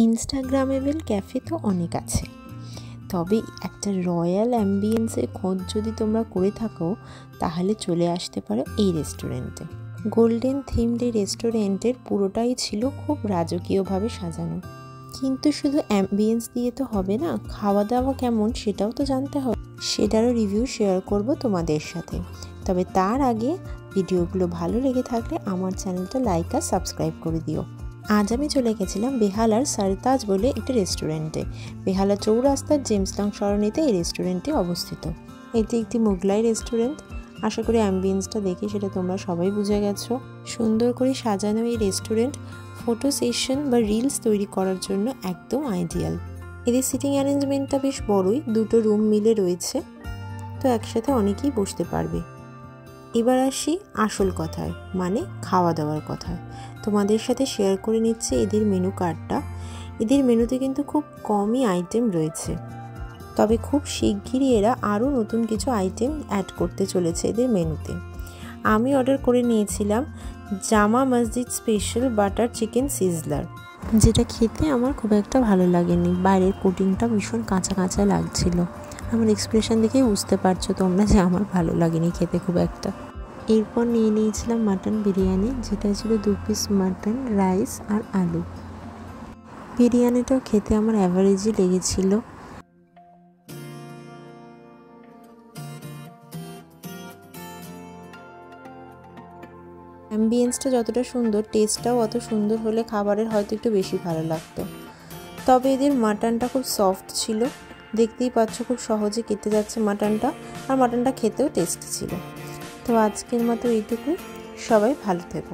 ইনস্টাগ্রামেবল cafe তো অনেক আছে, তবে একটা রয়্যাল অ্যাম্বিয়েন্সের খোঁজ যদি তোমরা করে থাকো তাহলে চলে আসতে পারো এই রেস্টুরেন্টে। গোল্ডেন থিমড এই রেস্টুরেন্টের পুরোটাই ছিল খুব রাজকীয়ভাবে সাজানো। কিন্তু শুধু অ্যাম্বিয়েন্স দিয়ে তো হবে না, খাওয়া দাওয়া কেমন সেটাও তো জানতে হবে। সেটারও রিভিউ শেয়ার করব তোমাদের সাথে। তবে তার আগে ভিডিওগুলো ভালো লেগে থাকলে আমার চ্যানেলটা লাইক আর সাবস্ক্রাইব করে দিও। আজ আমি চলে গেছিলাম বেহালার সারতাজ বলে একটি রেস্টুরেন্টে। বেহালা চৌরাস্তার জেমস লং সরণিতে এই রেস্টুরেন্টটি অবস্থিত। এটি একটি মোগলাই রেস্টুরেন্ট। আশা করি অ্যাম্বিয়েন্সটা দেখে সেটা তোমরা সবাই বুঝে গেছো। সুন্দর করে সাজানো এই রেস্টুরেন্ট ফটো সেশন বা রিলস তৈরি করার জন্য একদম আইডিয়াল। এদের সিটিং অ্যারেঞ্জমেন্টটা বেশ বড়ই, দুটো রুম মিলে রয়েছে, তো একসাথে অনেকেই বসতে পারবে। এবার আসি আসল কথায়, মানে খাওয়া দাওয়ার কথায়। তোমাদের সাথে শেয়ার করে নিচ্ছে এদের মেনু কার্ডটা। এদের মেনুতে কিন্তু খুব কমই আইটেম রয়েছে, তবে খুব শিগগিরই এরা আরও নতুন কিছু আইটেম অ্যাড করতে চলেছে এদের মেনুতে। আমি অর্ডার করে নিয়েছিলাম জামা মসজিদ স্পেশাল বাটার চিকেন সিজলার, যেটা খেতে আমার খুব একটা ভালো লাগেনি। বাইরের কোটিংটা ভীষণ কাঁচা কাঁচা লাগছিল। আমার এক্সপ্রেশন দেখেই বুঝতে পারছো তোমরা যে আমার ভালো লাগেনি খেতে খুব একটা। এরপর নিয়ে নিয়েছিলাম মাটন বিরিয়ানি, যেটা ছিল 2 পিস মাটন, রাইস আর আলু। বিরিয়ানিটাও খেতে আমার অ্যাভারেজই লেগেছিল। অ্যাম্বিয়েন্সটা যতটা সুন্দর, টেস্টটাও অত সুন্দর হলে খাবারের হয়তো একটু বেশি ভালো লাগতো। তবে এদের মাটনটা খুব সফট ছিল, দেখতেই পাচ্ছ খুব সহজে কেটে যাচ্ছে মাটনটা, আর মাটনটা খেতেও টেস্টি ছিল। তো আজকের মতো এইটুকুই, সবাই ভালো থেকো।